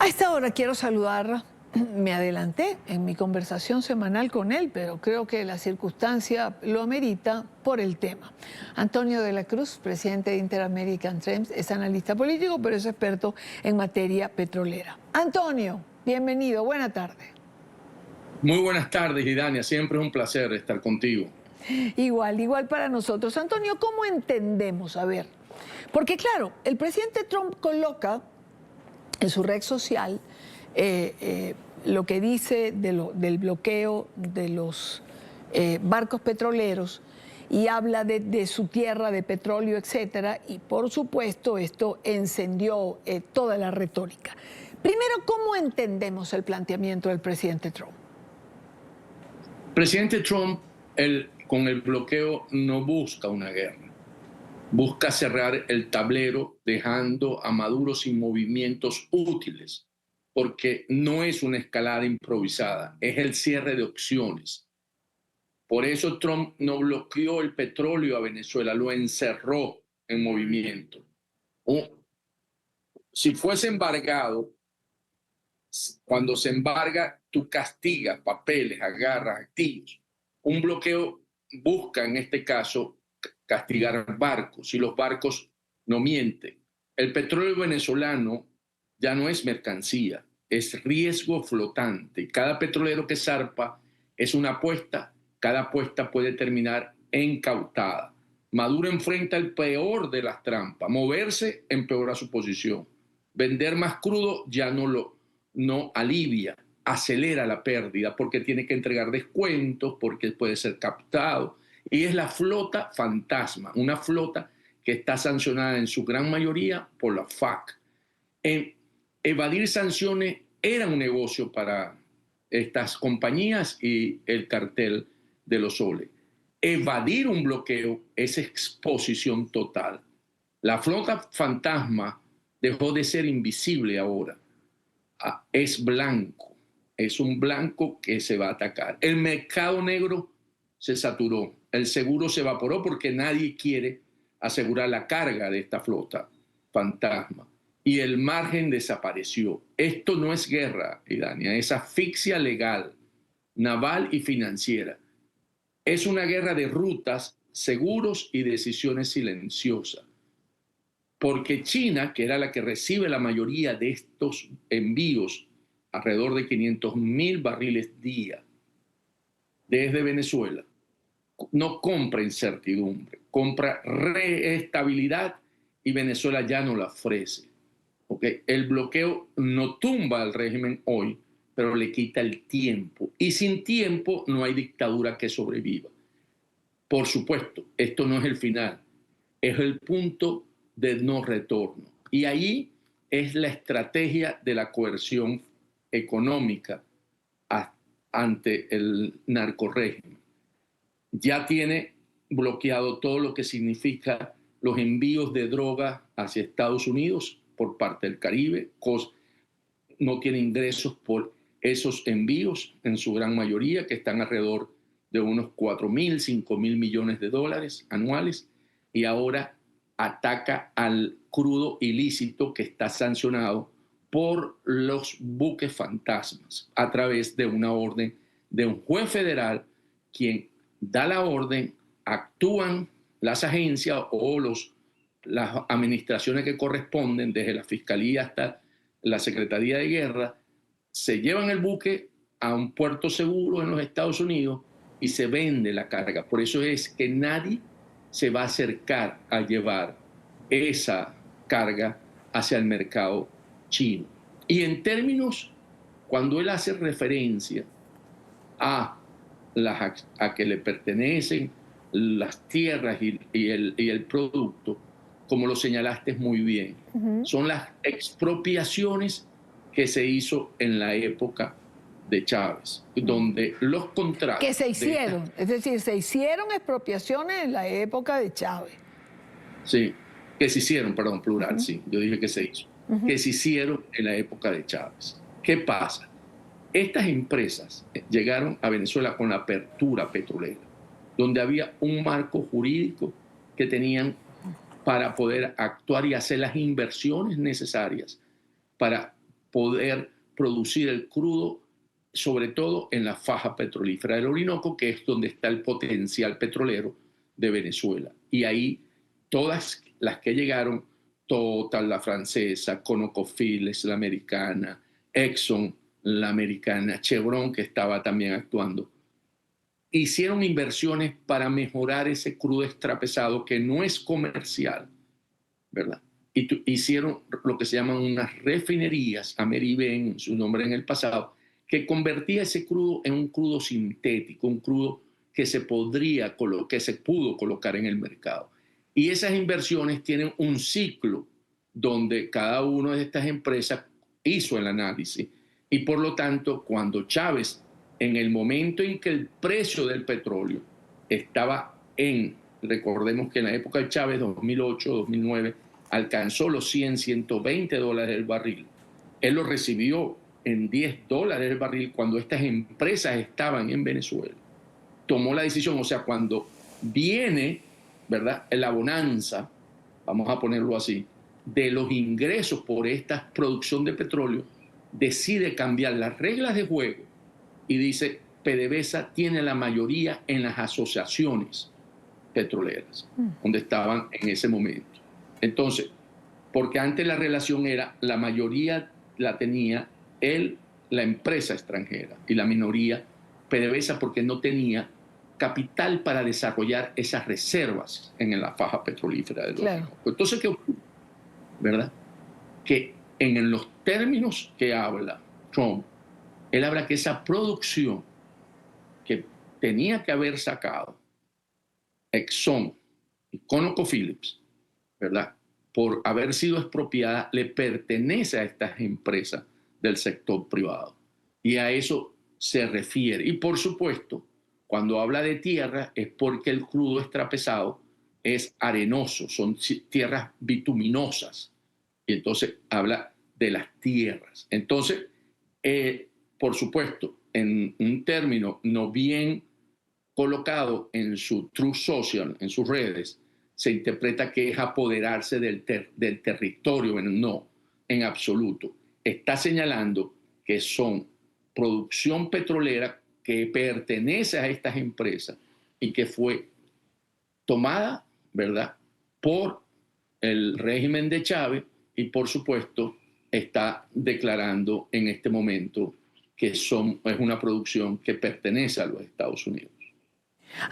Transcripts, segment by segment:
A esta hora quiero saludar, me adelanté en mi conversación semanal con él, pero creo que la circunstancia lo amerita por el tema. Antonio de la Cruz, presidente de Interamerican Trends, es analista político, pero es experto en materia petrolera. Antonio, bienvenido, buena tarde. Muy buenas tardes, Idania. Siempre es un placer estar contigo. Igual para nosotros. Antonio, ¿cómo entendemos? A ver, porque claro, el presidente Trump coloca en su red social lo que dice del bloqueo de los barcos petroleros y habla de su tierra, de petróleo, etcétera, y por supuesto esto encendió toda la retórica. Primero, ¿cómo entendemos el planteamiento del presidente Trump? Presidente Trump, con el bloqueo no busca una guerra. Busca cerrar el tablero dejando a Maduro sin movimientos útiles, porque no es una escalada improvisada, es el cierre de opciones. Por eso Trump no bloqueó el petróleo a Venezuela, lo encerró en movimiento. Si fuese embargado, cuando se embarga, tú castigas papeles, agarras activos. Un bloqueo busca, en este caso, castigar barcos, y los barcos no mienten. El petróleo venezolano ya no es mercancía, es riesgo flotante. Cada petrolero que zarpa es una apuesta, cada apuesta puede terminar incautada. Maduro enfrenta el peor de las trampas, moverse empeora su posición. Vender más crudo ya no alivia, acelera la pérdida porque tiene que entregar descuentos, porque puede ser captado. Y es la flota fantasma, una flota que está sancionada en su gran mayoría por la FAC. Evadir sanciones era un negocio para estas compañías y el cartel de los soles. Evadir un bloqueo es exposición total. La flota fantasma dejó de ser invisible ahora. Es blanco, es un blanco que se va a atacar. El mercado negro se saturó, el seguro se evaporó porque nadie quiere asegurar la carga de esta flota fantasma y el margen desapareció. Esto no es guerra, Idania, es asfixia legal, naval y financiera. Es una guerra de rutas, seguros y decisiones silenciosas. Porque China, que era la que recibe la mayoría de estos envíos, alrededor de 500.000 barriles día, desde Venezuela, no compra incertidumbre, compra reestabilidad y Venezuela ya no la ofrece. ¿Okay? El bloqueo no tumba al régimen hoy, pero le quita el tiempo. Y sin tiempo no hay dictadura que sobreviva. Por supuesto, esto no es el final, es el punto de no retorno. Y ahí es la estrategia de la coerción económica ante el narcorrégimen. Ya tiene bloqueado todo lo que significa los envíos de droga hacia Estados Unidos por parte del Caribe. No tiene ingresos por esos envíos en su gran mayoría, que están alrededor de unos 4.000, 5.000 millones de dólares anuales. Y ahora ataca al crudo ilícito que está sancionado por los buques fantasmas a través de una orden de un juez federal quien da la orden, actúan las agencias o las administraciones que corresponden, desde la Fiscalía hasta la Secretaría de Guerra, se llevan el buque a un puerto seguro en los Estados Unidos y se vende la carga. Por eso es que nadie se va a acercar a llevar esa carga hacia el mercado chino. Y en términos, cuando él hace referencia a que le pertenecen las tierras y el producto, como lo señalaste muy bien, son las expropiaciones que se hizo en la época de Chávez, donde los contratos... Que se hicieron, es decir, se hicieron expropiaciones en la época de Chávez. Sí, que se hicieron, perdón, plural, sí, yo dije que se hizo, que se hicieron en la época de Chávez. ¿Qué pasa? Estas empresas llegaron a Venezuela con la apertura petrolera, donde había un marco jurídico que tenían para poder actuar y hacer las inversiones necesarias para poder producir el crudo, sobre todo en la faja petrolífera del Orinoco, que es donde está el potencial petrolero de Venezuela. Y ahí todas las que llegaron, Total, la francesa, ConocoPhillips, la americana, Exxon, la americana, Chevron, que estaba también actuando, hicieron inversiones para mejorar ese crudo extrapesado que no es comercial, ¿verdad? Y hicieron lo que se llaman unas refinerías, Ameriben, su nombre en el pasado, que convertía ese crudo en un crudo sintético, un crudo que se pudo colocar en el mercado. Y esas inversiones tienen un ciclo donde cada una de estas empresas hizo el análisis. Y por lo tanto, cuando Chávez, en el momento en que el precio del petróleo estaba recordemos que en la época de Chávez, 2008, 2009, alcanzó los 100, 120 dólares el barril. Él lo recibió en 10 dólares el barril cuando estas empresas estaban en Venezuela. Tomó la decisión, o sea, cuando viene, ¿verdad?, la bonanza, vamos a ponerlo así, de los ingresos por esta producción de petróleo, decide cambiar las reglas de juego y dice, PDVSA tiene la mayoría en las asociaciones petroleras, donde estaban en ese momento. Entonces, porque antes la relación era, la mayoría la tenía la empresa extranjera, y la minoría PDVSA, porque no tenía capital para desarrollar esas reservas en la faja petrolífera del Orinoco. Entonces, ¿qué ocurre? ¿Verdad? Que en los términos que habla Trump, él habla que esa producción que tenía que haber sacado Exxon y ConocoPhillips, ¿verdad?, por haber sido expropiada, le pertenece a estas empresas del sector privado. Y a eso se refiere. Y por supuesto, cuando habla de tierra, es porque el crudo extrapesado es arenoso, son tierras bituminosas. Y entonces habla de las tierras. Entonces, por supuesto, en un término no bien colocado en su Truth Social, en sus redes, se interpreta que es apoderarse del territorio. Bueno, no, en absoluto. Está señalando que son producción petrolera que pertenece a estas empresas y que fue tomada, ¿verdad?, por el régimen de Chávez, y por supuesto está declarando en este momento que es una producción que pertenece a los Estados Unidos.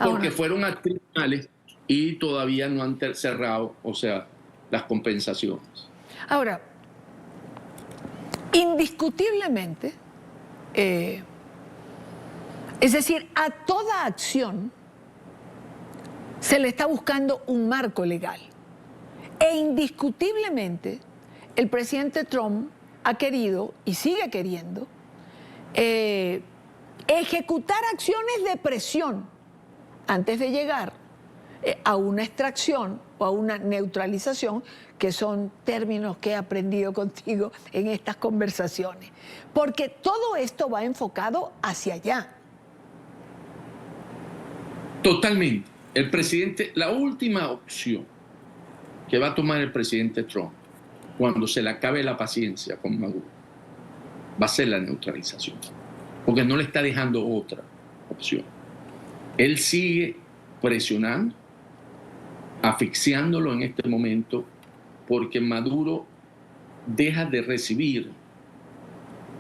Porque fueron a tribunales y todavía no han cerrado, o sea, las compensaciones. Ahora, indiscutiblemente, es decir, a toda acción se le está buscando un marco legal. E indiscutiblemente, el presidente Trump ha querido y sigue queriendo ejecutar acciones de presión antes de llegar a una extracción o a una neutralización, que son términos que he aprendido contigo en estas conversaciones. Porque todo esto va enfocado hacia allá. Totalmente. El presidente, la última opción que va a tomar el presidente Trump cuando se le acabe la paciencia con Maduro va a ser la neutralización, porque no le está dejando otra opción. Él sigue presionando, asfixiándolo en este momento, porque Maduro deja de recibir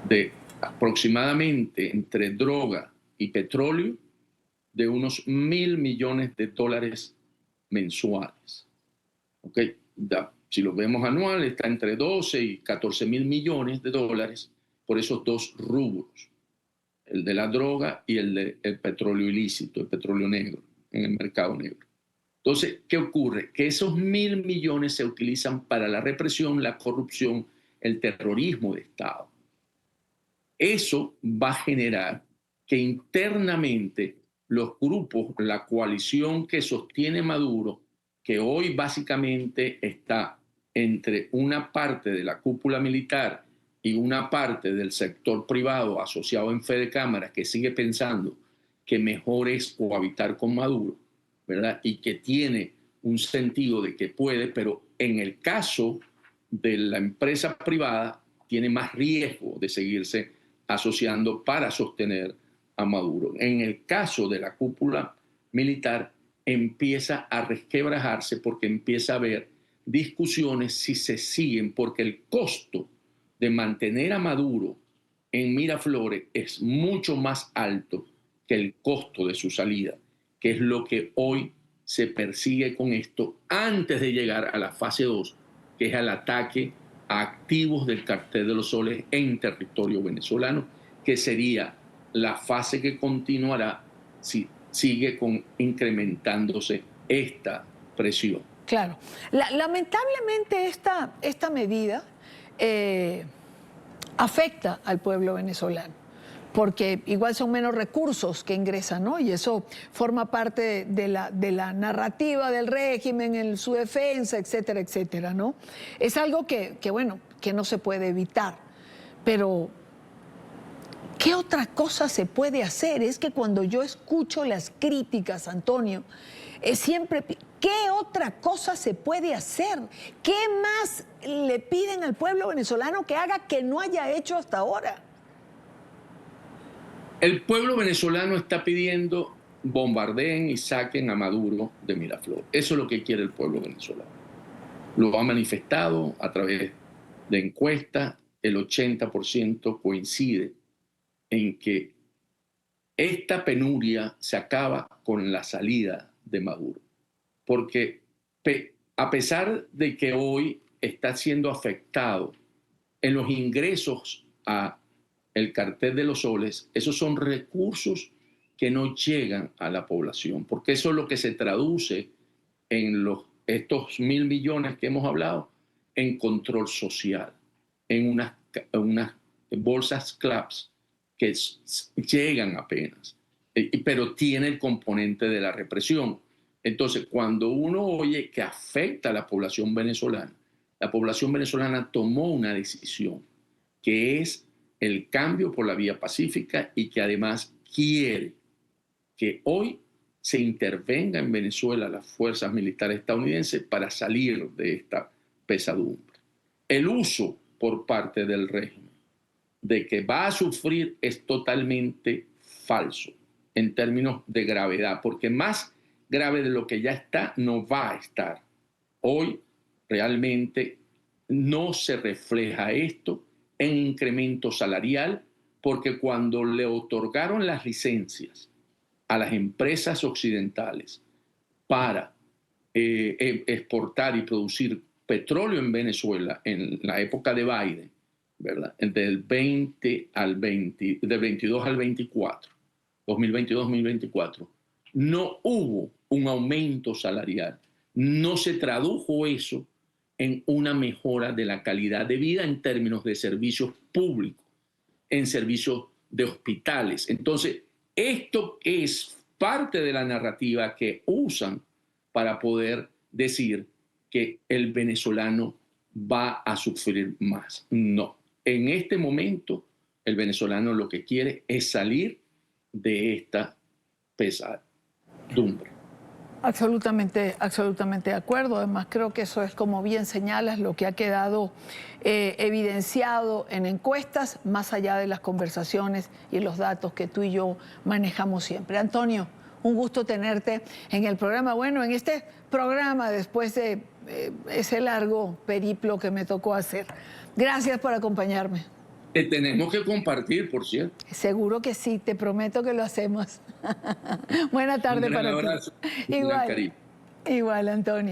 de aproximadamente, entre droga y petróleo, de unos $1.000 millones mensuales. ¿Okay? Si lo vemos anual, está entre 12 y 14.000 millones de dólares por esos dos rubros, el de la droga y el del petróleo ilícito, el petróleo negro, en el mercado negro. Entonces, ¿qué ocurre? Que esos 1.000 millones se utilizan para la represión, la corrupción, el terrorismo de Estado. Eso va a generar que internamente los grupos, la coalición que sostiene Maduro, que hoy básicamente está entre una parte de la cúpula militar y una parte del sector privado asociado en fe de cámara, que sigue pensando que mejor es cohabitar con Maduro, ¿verdad?, y que tiene un sentido de que puede, pero en el caso de la empresa privada tiene más riesgo de seguirse asociando para sostener a Maduro. En el caso de la cúpula militar, empieza a resquebrajarse porque empieza a haber discusiones si se siguen, porque el costo de mantener a Maduro en Miraflores es mucho más alto que el costo de su salida, que es lo que hoy se persigue con esto antes de llegar a la fase 2, que es al ataque a activos del Cartel de los Soles en territorio venezolano, que sería la fase que continuará si sigue incrementándose esta presión. Claro. Lamentablemente esta medida afecta al pueblo venezolano, porque igual son menos recursos que ingresan, ¿no? Y eso forma parte de la narrativa del régimen en su defensa, etcétera, etcétera, ¿no? Es algo que no se puede evitar, pero ¿qué otra cosa se puede hacer? Es que cuando yo escucho las críticas, Antonio, siempre, ¿qué otra cosa se puede hacer? ¿Qué más le piden al pueblo venezolano que haga que no haya hecho hasta ahora? El pueblo venezolano está pidiendo bombardeen y saquen a Maduro de Miraflores. Eso es lo que quiere el pueblo venezolano. Lo ha manifestado a través de encuestas. El 80% coincide en que esta penuria se acaba con la salida de Maduro. Porque a pesar de que hoy está siendo afectado en los ingresos a el Cartel de los Soles, esos son recursos que no llegan a la población, porque eso es lo que se traduce en estos 1.000 millones que hemos hablado, en control social, en unas bolsas CLAPS que llegan apenas, pero tiene el componente de la represión. Entonces, cuando uno oye que afecta a la población venezolana tomó una decisión, que es el cambio por la vía pacífica y que además quiere que hoy se intervenga en Venezuela las fuerzas militares estadounidenses para salir de esta pesadumbre. El uso por parte del régimen de que va a sufrir es totalmente falso en términos de gravedad, porque más grave de lo que ya está no va a estar. Hoy realmente no se refleja esto en incremento salarial, porque cuando le otorgaron las licencias a las empresas occidentales para exportar y producir petróleo en Venezuela en la época de Biden, ¿verdad? Del 22 al 24, 2022-2024, no hubo un aumento salarial. No se tradujo eso en una mejora de la calidad de vida en términos de servicios públicos, en servicios de hospitales. Entonces, esto es parte de la narrativa que usan para poder decir que el venezolano va a sufrir más. No. En este momento, el venezolano lo que quiere es salir de esta pesadumbre. Absolutamente de acuerdo. Además, creo que eso es, como bien señalas, lo que ha quedado evidenciado en encuestas, más allá de las conversaciones y los datos que tú y yo manejamos siempre. Antonio, un gusto tenerte en el programa. Bueno, en este programa, después de ese largo periplo que me tocó hacer. Gracias por acompañarme. Tenemos que compartir, por cierto. Seguro que sí, te prometo que lo hacemos. Buena tarde para ti. Igual, Antonio.